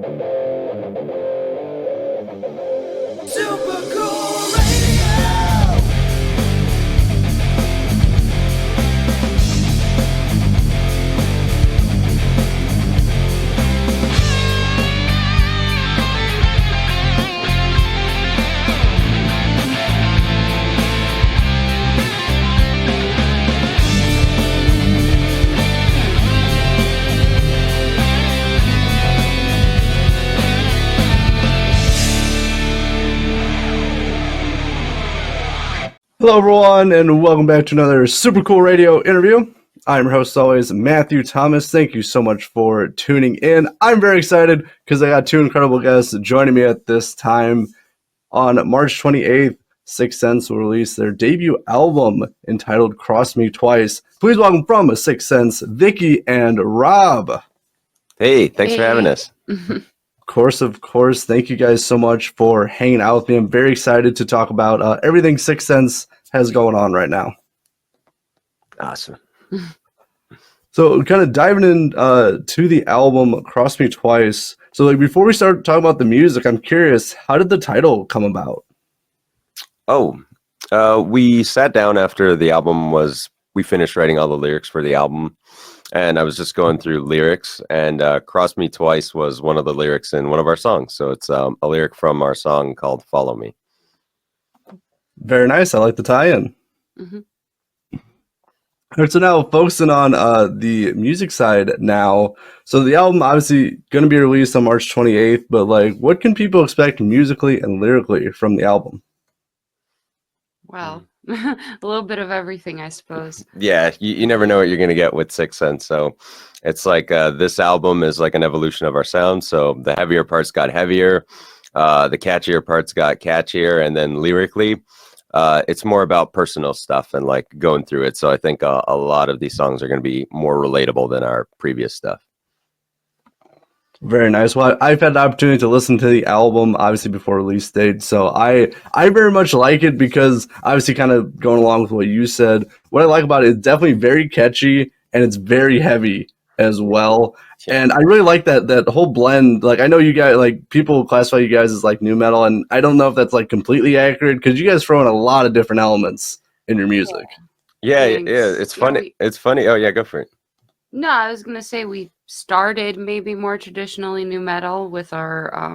Super cool radio. Hello, everyone, and welcome back to another Super Cool Radio interview. I'm your host, as always, Matthew Thomas. Thank you so much for tuning in. I'm very excited because I got two incredible guests joining me at this time. On March 28th, Sicksense will release their debut album entitled Cross Me Twice. Please welcome from Sicksense, Vicky and Rob. Hey, thanks for having us. Of course. Thank you guys so much for hanging out with me. I'm very excited to talk about everything Sicksense has going on right now. Awesome. So kind of diving in to the album Cross Me Twice. So like before we start talking about the music, I'm curious, how did the title come about? We sat down after the album we finished writing all the lyrics for the album. And I was just going through lyrics, and Cross Me Twice was one of the lyrics in one of our songs. So it's a lyric from our song called Follow Me. Very nice. I like the tie-in. Mm-hmm. All right, so now focusing on the music side now. So the album obviously going to be released on March 28th, but like what can people expect musically and lyrically from the album? Wow. A little bit of everything, I suppose. Yeah, you never know what you're going to get with Sicksense. So it's like this album is like an evolution of our sound. So the heavier parts got heavier, the catchier parts got catchier, and then lyrically, it's more about personal stuff and like going through it. So I think a lot of these songs are going to be more relatable than our previous stuff. Very nice. Well, I've had the opportunity to listen to the album, obviously, before release date. So I very much like it because, obviously, kind of going along with what you said, what I like about it is definitely very catchy and it's very heavy as well. And I really like that whole blend. Like, I know you guys, like, people classify you guys as, like, new metal, and I don't know if that's, like, completely accurate because you guys throw in a lot of different elements in your music. Yeah, Thanks. it's funny. It's funny. Oh, yeah, go for it. No, I was going to say we started maybe more traditionally new metal with our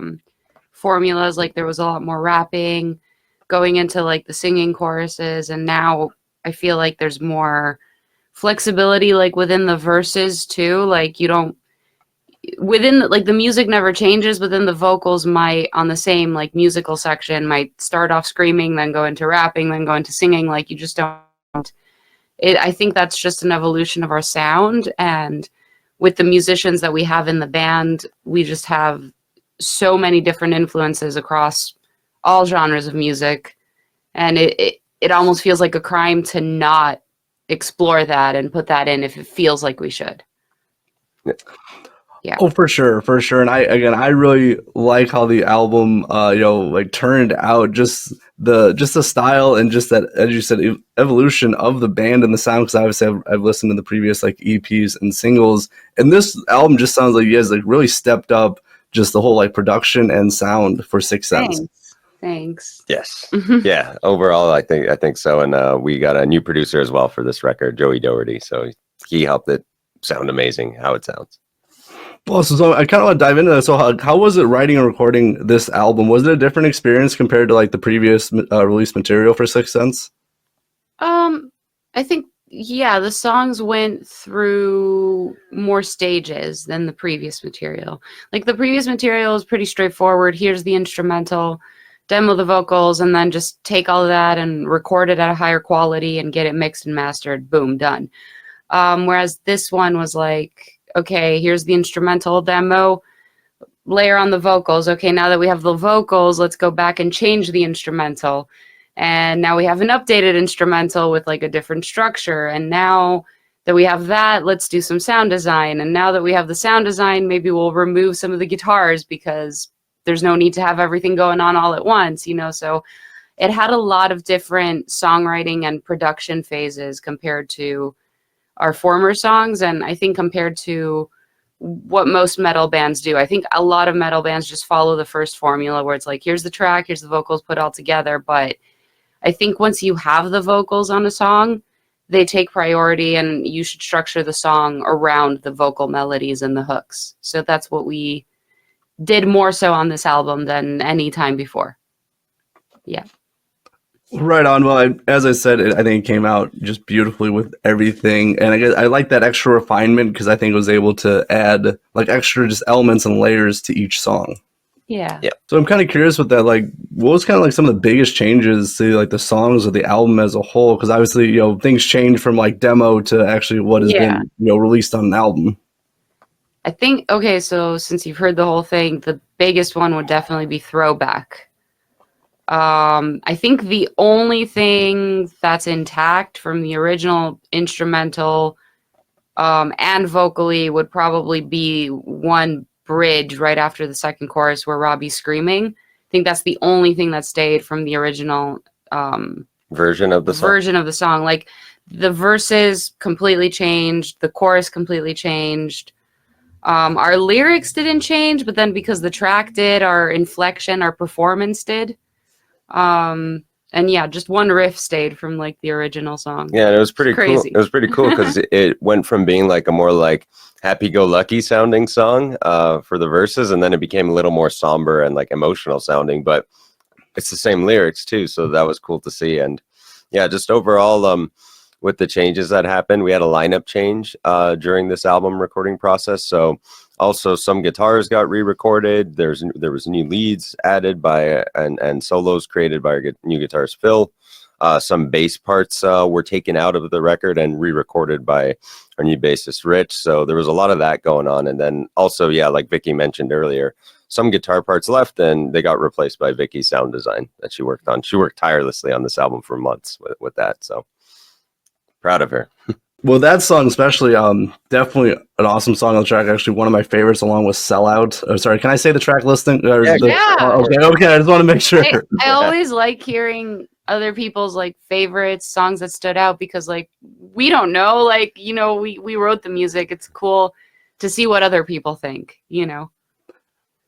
formulas. Like there was a lot more rapping going into like the singing choruses. And now I feel like there's more flexibility like within the verses too. Like you don't, like the music never changes, but then the vocals might on the same like musical section might start off screaming, then go into rapping, then go into singing. Like you just don't. I think that's just an evolution of our sound, and with the musicians that we have in the band, we just have so many different influences across all genres of music, and it almost feels like a crime to not explore that and put that in if it feels like we should. Yeah. Oh, for sure. And I really like how the album, like turned out. Just the style and just that, as you said, evolution of the band and the sound. Because obviously I've listened to the previous like EPs and singles, and this album just sounds like you guys like really stepped up just the whole like production and sound for Sicksense. Thanks. Yes. Yeah. Overall, I think so. And we got a new producer as well for this record, Joey Doherty. So he helped it sound amazing how it sounds. Well, so I kind of want to dive into that. So how was it writing and recording this album? Was it a different experience compared to like the previous release material for Sicksense? I think, yeah, the songs went through more stages than the previous material. Like the previous material is pretty straightforward. Here's the instrumental, demo the vocals, and then just take all of that and record it at a higher quality and get it mixed and mastered. Boom, done. Whereas this one was like, okay, here's the instrumental demo, layer on the vocals. Okay, now that we have the vocals, let's go back and change the instrumental. And now we have an updated instrumental with like a different structure. And now that we have that, let's do some sound design. And now that we have the sound design, maybe we'll remove some of the guitars because there's no need to have everything going on all at once, you know? So it had a lot of different songwriting and production phases compared to our former songs. And I think compared to what most metal bands do. I think a lot of metal bands just follow the first formula where it's like, here's the track, here's the vocals put all together. But I think once you have the vocals on a song, they take priority, and you should structure the song around the vocal melodies and the hooks. So that's what we did more so on this album than any time before. Yeah. Right on. Well, as I said, I think it came out just beautifully with everything, and I like that extra refinement because I think it was able to add like extra just elements and layers to each song. Yeah. So I'm kind of curious with that. Like, what was kind of like some of the biggest changes to like the songs or the album as a whole? Because obviously, things change from like demo to actually what has been released on an album. I think, okay, so since you've heard the whole thing, the biggest one would definitely be Throwback. I think the only thing that's intact from the original instrumental and vocally would probably be one bridge right after the second chorus where Robbie's screaming. I think that's the only thing that stayed from the original version of the song. Like, the verses completely changed, the chorus completely changed. Our lyrics didn't change, but then because the track did, our inflection, our performance did. And yeah, just one riff stayed from like the original song. Yeah, and it was pretty cool. Crazy. It was pretty cool because it went from being like a more like happy-go-lucky sounding song for the verses, and then it became a little more somber and like emotional sounding. But it's the same lyrics too, so that was cool to see. And yeah, just overall, with the changes that happened, we had a lineup change during this album recording process. So also some guitars got re-recorded. There was new leads added by and solos created by our new guitarist Phil. Some bass parts were taken out of the record and re-recorded by our new bassist Rich. So there was a lot of that going on. And then also, yeah, like Vicky mentioned earlier, some guitar parts left and they got replaced by Vicky's sound design that she worked on. She worked tirelessly on this album for months with that. So proud of her. Well, that song especially, definitely an awesome song on the track. Actually, one of my favorites, along with "Sellout." Oh, sorry, can I say the track listing? Yeah. Okay. I just want to make sure. I always like hearing other people's like favorites, songs that stood out, because like we don't know, like we wrote the music. It's cool to see what other people think. Yeah,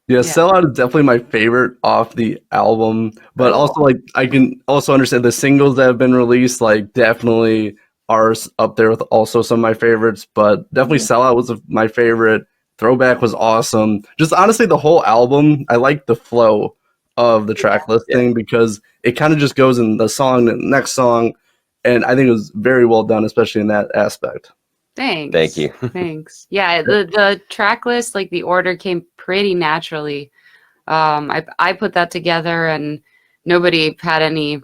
"Sellout" is definitely my favorite off the album. But also, like, I can also understand the singles that have been released. Like, definitely are up there with also some of my favorites, but definitely "Sellout" was my favorite. "Throwback" was awesome. Just honestly, the whole album, I like the flow of the track listing because it kind of just goes in the song, the next song, and I think it was very well done, especially in that aspect. Thanks. Thank you. Thanks. Yeah, the track list, like the order came pretty naturally. I put that together and nobody had any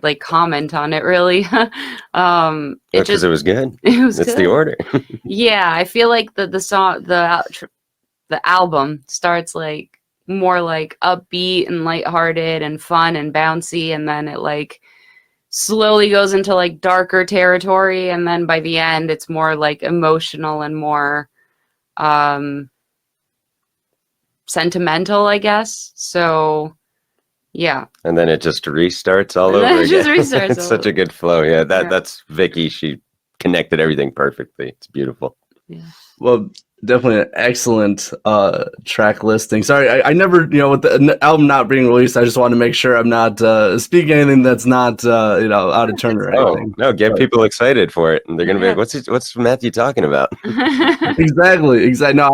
like comment on it really. Because it was good. It's the order. Yeah, I feel like the song, the album starts like more like upbeat and lighthearted and fun and bouncy, and then it like slowly goes into like darker territory, and then by the end it's more like emotional and more sentimental, I guess. So yeah. And then it just restarts all over again. Just restarts. It's such a good flow. Yeah, that's Vicky. She connected everything perfectly. It's beautiful. Yeah. Well, definitely an excellent track listing. Sorry, I never, with the album not being released, I just want to make sure I'm not speaking anything that's not, out of turn or anything. No, get people excited for it. And they're going to be like, what's Matthew talking about? Exactly. No,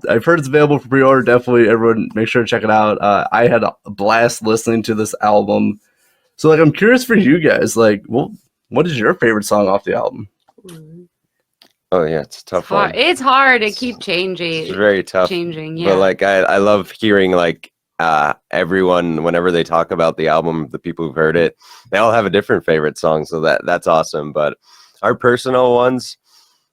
I've heard it's available for pre-order. Definitely, everyone, make sure to check it out. I had a blast listening to this album. So, like, I'm curious for you guys, like, well, what is your favorite song off the album? Oh yeah, it's a tough one. It's hard to keep changing. It's very tough. Changing, yeah. But like, I love hearing like everyone whenever they talk about the album, the people who've heard it, they all have a different favorite song. So that's awesome. But our personal ones,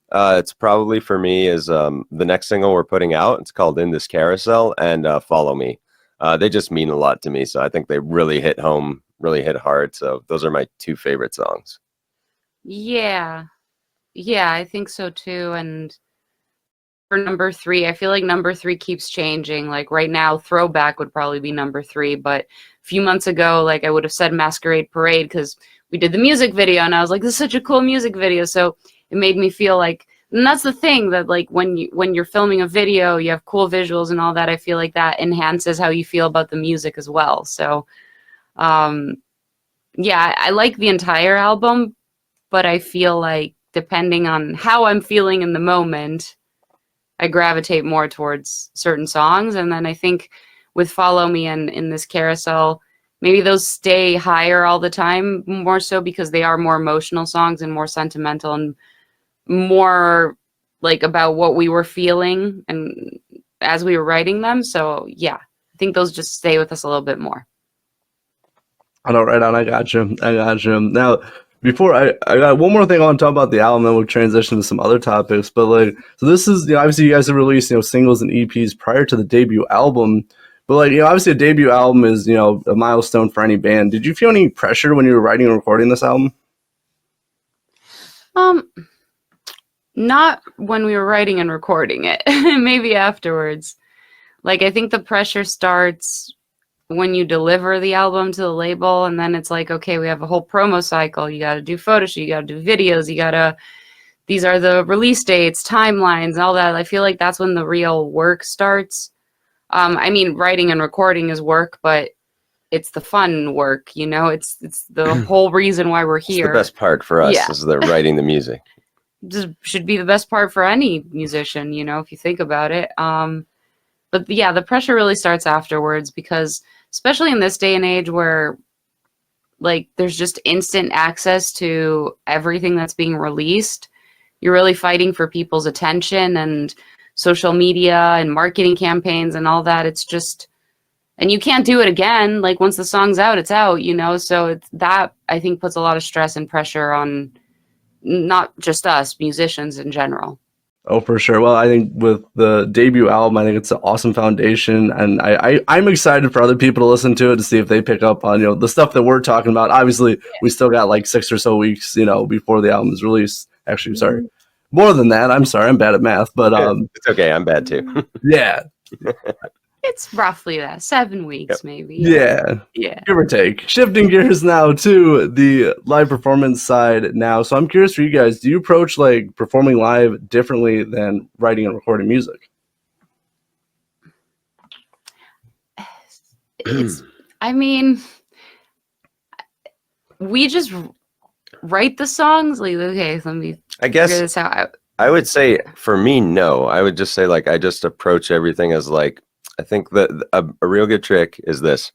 it's probably for me is the next single we're putting out. It's called "In This Carousel" and "Follow Me." They just mean a lot to me. So I think they really hit home, really hit hard. So those are my two favorite songs. Yeah, I think so too. And for number 3, I feel like number 3 keeps changing. Like right now, "Throwback" would probably be number 3, but a few months ago, like I would have said "Masquerade Parade" because we did the music video and I was like, this is such a cool music video. So it made me feel like And that's the thing, that like when you're filming a video, you have cool visuals and all that. I feel like that enhances how you feel about the music as well. So yeah, I like the entire album, but I feel like depending on how I'm feeling in the moment, I gravitate more towards certain songs. And then I think with Follow Me and In This Carousel, maybe those stay higher all the time, more so because they are more emotional songs and more sentimental and more like about what we were feeling and as we were writing them. So yeah, I think those just stay with us a little bit more. I know, right on. I got you. Now, before I got one more thing I want to talk about the album, then we'll transition to some other topics. But like, so this is, you know, obviously you guys have released, you know, singles and EPs prior to the debut album. But like, you know, obviously a debut album is, you know, a milestone for any band. Did you feel any pressure when you were writing and recording this album? Not when we were writing and recording it. Maybe afterwards. Like, I think the pressure starts when you deliver the album to the label, and then it's like, okay, we have a whole promo cycle. You got to do photo shoot, you got to do videos, these are the release dates, timelines, and all that. I feel like that's when the real work starts. I mean, writing and recording is work, but it's the fun work, you know? It's the whole reason why we're here. It's the best part for us Yeah. is the writing the music. Just should be the best part for any musician, you know, if you think about it. But yeah, the pressure really starts afterwards, because especially in this day and age where like there's just instant access to everything that's being released, you're really fighting for people's attention and social media and marketing campaigns and all that. It's just, and you can't do it again. Like once the song's out, it's out, you know? So that I think puts a lot of stress and pressure on not just us, musicians in general. Oh, for sure. Well, I think with the debut album, I think it's an awesome foundation, and I'm excited for other people to listen to it to see if they pick up on, you know, the stuff that we're talking about. Obviously, we still got like 6 or so weeks, you know, before the album is released. Actually, sorry, more than that. I'm sorry, I'm bad at math, but It's okay. I'm bad too. yeah, It's roughly that, 7 weeks, maybe. yeah, Yeah. give or take. Shifting gears now to the live performance side now. So I'm curious for you guys, do you approach like performing live differently than writing and recording music? I mean, we just write the songs. Like, okay, let me I guess figure this out. I would say for me, no. I would just say like I just approach everything as like, I think that a real good trick is this: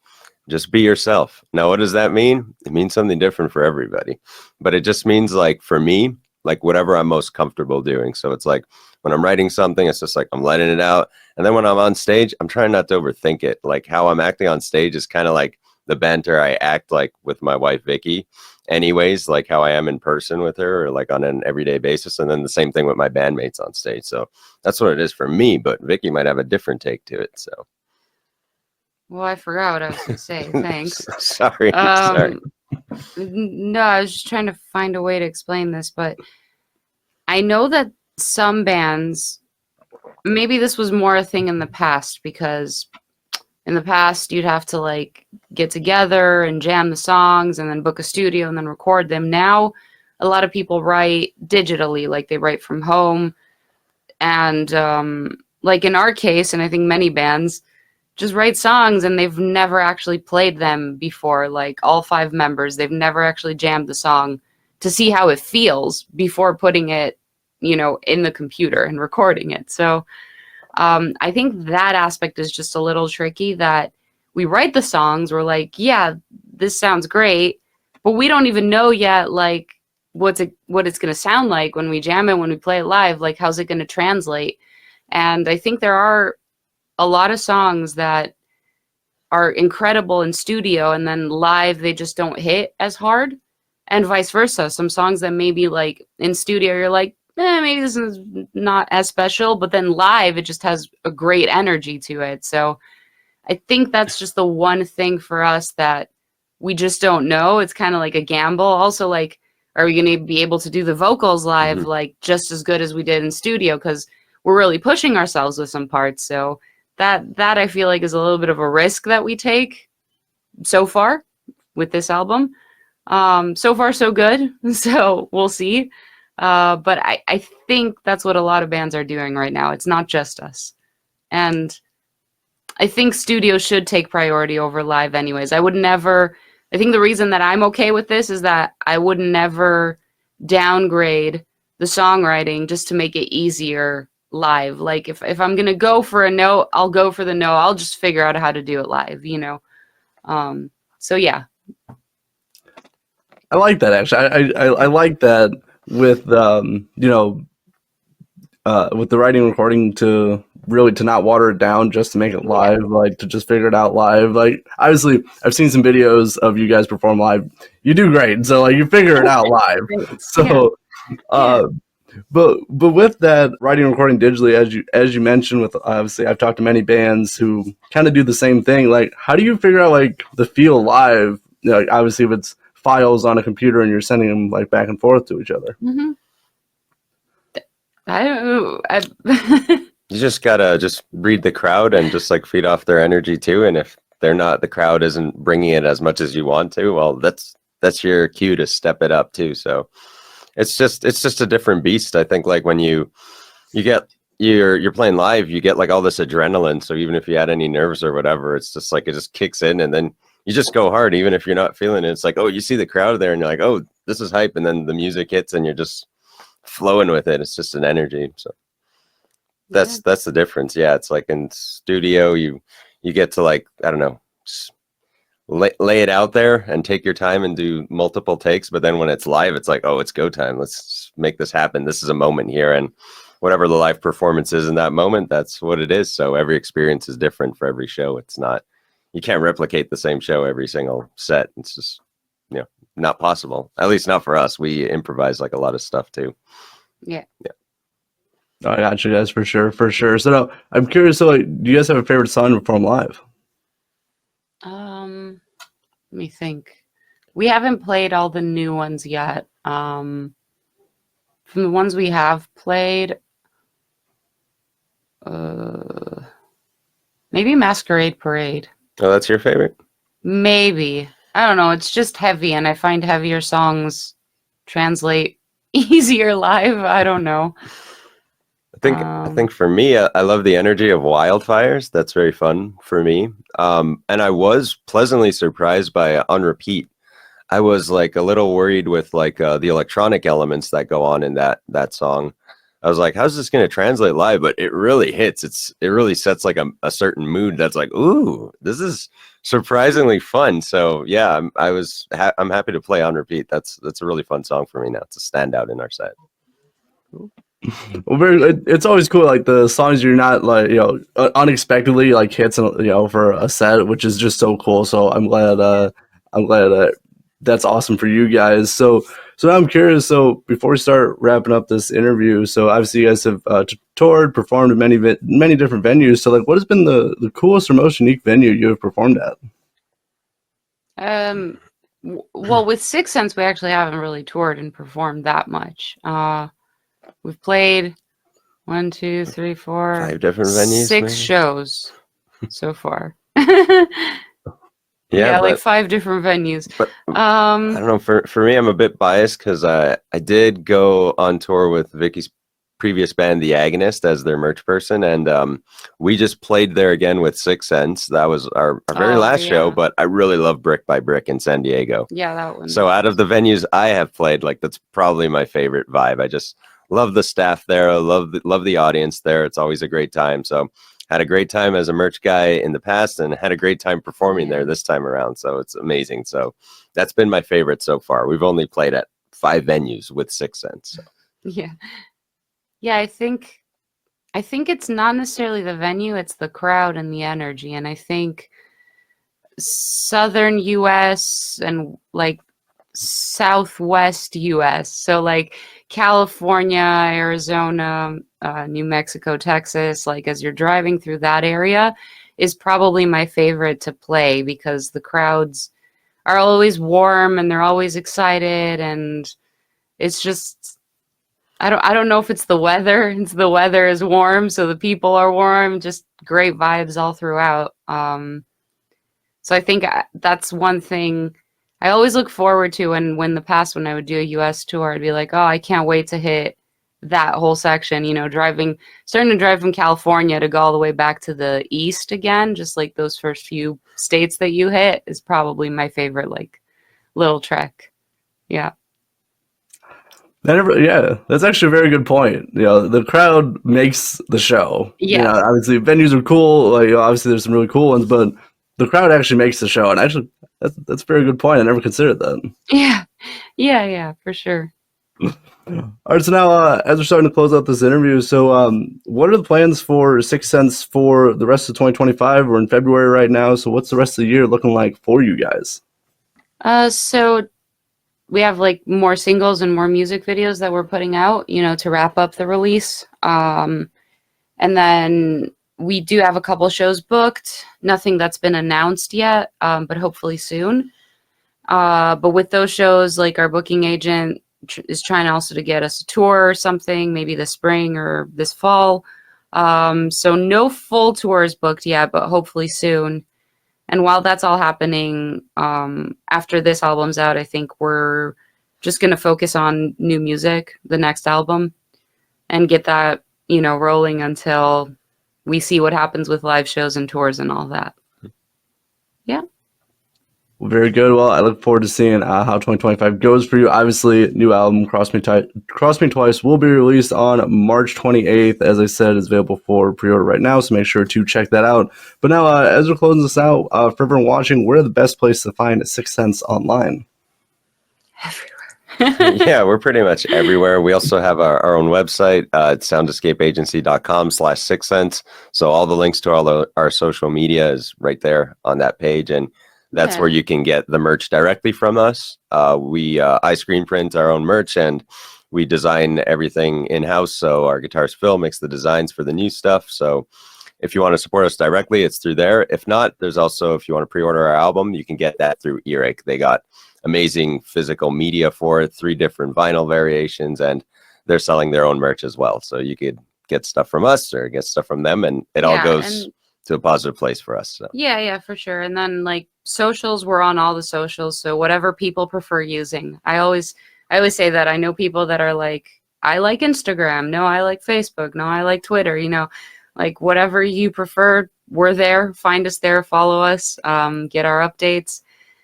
just be yourself. Now, what does that mean? It means something different for everybody, but it just means like for me, like whatever I'm most comfortable doing. So it's like when I'm writing something, it's just like I'm letting it out. And then when I'm on stage, I'm trying not to overthink it. Like how I'm acting on stage is kind of like the banter I act like with my wife, Vicky, anyways, like how I am in person with her or like on an everyday basis. And then the same thing with my bandmates on stage. So that's what it is for me, but Vicky might have a different take to it. So. Well, I forgot what I was going to say. Thanks. Sorry. Sorry. No, I was just trying to find a way to explain this, but I know that some bands, maybe this was more a thing in the past, because in the past you'd have to like get together and jam the songs and then book a studio and then record them. Now a lot of people write digitally, like they write from home. And like in our case, and I think many bands just write songs and they've never actually played them before. Like all 5 members, they've never actually jammed the song to see how it feels before putting it, you know, in the computer and recording it. So I think that aspect is just a little tricky, that we write the songs, we're like, yeah, this sounds great, but we don't even know yet, like, what it's going to sound like when we jam it, when we play it live, like, how's it going to translate? And I think there are a lot of songs that are incredible in studio, and then live, they just don't hit as hard, and vice versa. Some songs that maybe, like, in studio, you're like, maybe this is not as special, but then live, it just has a great energy to it. So I think that's just the one thing for us that we just don't know. It's kind of like a gamble. Also, like, are we going to be able to do the vocals live, like, just as good as we did in studio? Because we're really pushing ourselves with some parts. So that I feel like is a little bit of a risk that we take so far with this album. So far, so good. So we'll see. But I think that's what a lot of bands are doing right now. It's not just us. And I think studio should take priority over live anyways. I think the reason that I'm okay with this is that I would never downgrade the songwriting just to make it easier live. Like if I'm going to go for a note, I'll go for the note. I'll just figure out how to do it live, you know? So yeah. I like that actually. I like that with with the writing and recording to not water it down just to make it live, like to just figure it out live. Like obviously I've seen some videos of you guys perform live. You do great. So like you figure it out live. So but with that writing and recording digitally, as you mentioned, with obviously I've talked to many bands who kind of do the same thing. Like how do you figure out like the feel live? You know, like, obviously if it's files on a computer and you're sending them like back and forth to each other. Mm-hmm. I don't know. You just gotta just read the crowd and just like feed off their energy too. And if the crowd isn't bringing it as much as you want to, well, that's your cue to step it up too. So it's just a different beast. I think like when you're playing live, you get like all this adrenaline. So even if you had any nerves or whatever, it's just like it just kicks in, and then you just go hard, even if you're not feeling it. It's like, oh, you see the crowd there, and you're like, oh, this is hype, and then the music hits, and you're just flowing with it. It's just an energy. So that's the difference. Yeah, it's like in studio, you get to like, I don't know, just lay it out there and take your time and do multiple takes. But then when it's live, it's like, oh, it's go time. Let's make this happen. This is a moment here, and whatever the live performance is in that moment, that's what it is. So every experience is different for every show. It's not, you can't replicate the same show every single set. It's just, not possible. At least not for us. We improvise like a lot of stuff too. Yeah. I got you guys for sure. So now, I'm curious. So, like, do you guys have a favorite song to perform live? Let me think. We haven't played all the new ones yet. From the ones we have played, maybe Masquerade Parade. Oh, that's your favorite? Maybe. I don't know. It's just heavy, and I find heavier songs translate easier live. I don't know. I think for me, I love the energy of Wildfires. That's very fun for me. And I was pleasantly surprised by On Repeat. I was like a little worried with like the electronic elements that go on in that song. I was like, how's this going to translate live? But it really hits. It really sets like a certain mood that's like, ooh, this is surprisingly fun. So yeah, I'm happy to play On Repeat. That's a really fun song for me now. It's a standout in our set. Well, it's always cool, like the songs you're not like unexpectedly like hits for a set, which is just so cool. So I'm glad that's awesome for you guys. So now I'm curious. So before we start wrapping up this interview, so obviously you guys have toured, performed in many different venues. So like, what has been the coolest or most unique venue you have performed at? Well, with Sicksense, we actually haven't really toured and performed that much. We've played 1, 2, 3, 4, 5 different venues, 6 maybe? shows so far. Yeah, like 5 different venues. But I don't know. For me, I'm a bit biased because I did go on tour with Vicky's previous band, The Agonist, as their merch person, and we just played there again with Sicksense. That was our very last show. But I really love Brick by Brick in San Diego. Yeah, that one. So out of the venues I have played, like that's probably my favorite vibe. I just love the staff there. I love the audience there. It's always a great time. So had a great time as a merch guy in the past and had a great time performing there this time around. So it's amazing. So that's been my favorite so far. We've only played at 5 venues with Sicksense. So. Yeah. I think it's not necessarily the venue, it's the crowd and the energy. And I think Southern US and like Southwest US, so like California, Arizona, New Mexico, Texas, like as you're driving through that area is probably my favorite to play because the crowds are always warm and they're always excited, and it's just I don't know if it's the weather. The weather is warm, so the people are warm, just great vibes all throughout. So I think that's one thing I always look forward to when the past when I would do a US tour, I'd be like, oh, I can't wait to hit that whole section, you know, starting to drive from California to go all the way back to the east again, just like those first few states that you hit is probably my favorite like little trek. Yeah. That's actually a very good point. You know, the crowd makes the show. Yeah. You know, obviously venues are cool. Like, you know, obviously there's some really cool ones, but the crowd actually makes the show. And actually, that's a very good point. I never considered that. Yeah, for sure. All right, so now as we're starting to close out this interview, so what are the plans for Sicksense for the rest of 2025? We're in February right now, so what's the rest of the year looking like for you guys? So we have like more singles and more music videos that we're putting out, you know, to wrap up the release. And then we do have a couple shows booked, nothing that's been announced yet, but hopefully soon. But with those shows, like our booking agent is trying also to get us a tour or something, maybe this spring or this fall. So no full tours booked yet, but hopefully soon. And while that's all happening, after this album's out, I think we're just going to focus on new music, the next album, and get that, you know, rolling until we see what happens with live shows and tours and all that. Yeah. Well, very good. Well, I look forward to seeing how 2025 goes for you. Obviously, new album, Cross Me Twice, will be released on March 28th. As I said, it's available for pre-order right now, so make sure to check that out. But now, as we're closing this out, for everyone watching, where are the best place to find Sicksense online? Everywhere. Yeah, we're pretty much everywhere. We also have our own website, soundescapeagency.com/Sicksense. So all the links to all our social media is right there on that page. And that's where you can get the merch directly from us. I screen print our own merch and we design everything in-house. So our guitarist Phil makes the designs for the new stuff. So if you want to support us directly, it's through there. If not, there's also, if you want to pre-order our album, you can get that through Earache. They got amazing physical media for it, 3 different vinyl variations, and they're selling their own merch as well. So you could get stuff from us or get stuff from them, and it all goes to a positive place for us. So. Yeah, for sure. And then like socials, we're on all the socials. So whatever people prefer using. I always say that. I know people that are like, I like Instagram. No, I like Facebook. No, I like Twitter. You know, like whatever you prefer, we're there. Find us there, follow us, get our updates.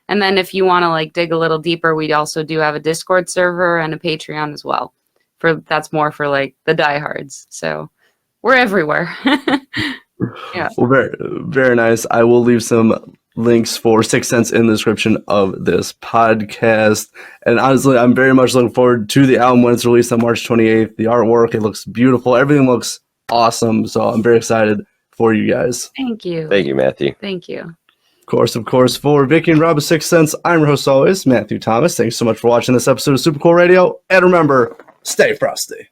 And then if you want to like dig a little deeper, we also do have a Discord server and a Patreon as well. That's more for like the diehards. So we're everywhere. Yeah. Well, very, very nice. I will leave some links for Sicksense in the description of this podcast. And honestly, I'm very much looking forward to the album when it's released on March 28th. The artwork, it looks beautiful. Everything looks awesome. So I'm very excited for you guys. Thank you. Thank you, Matthew. Thank you. Of course, for Vicky and Rob of Sicksense, I'm your host always, Matthew Thomas. Thanks so much for watching this episode of Super Cool Radio. And remember, stay frosty.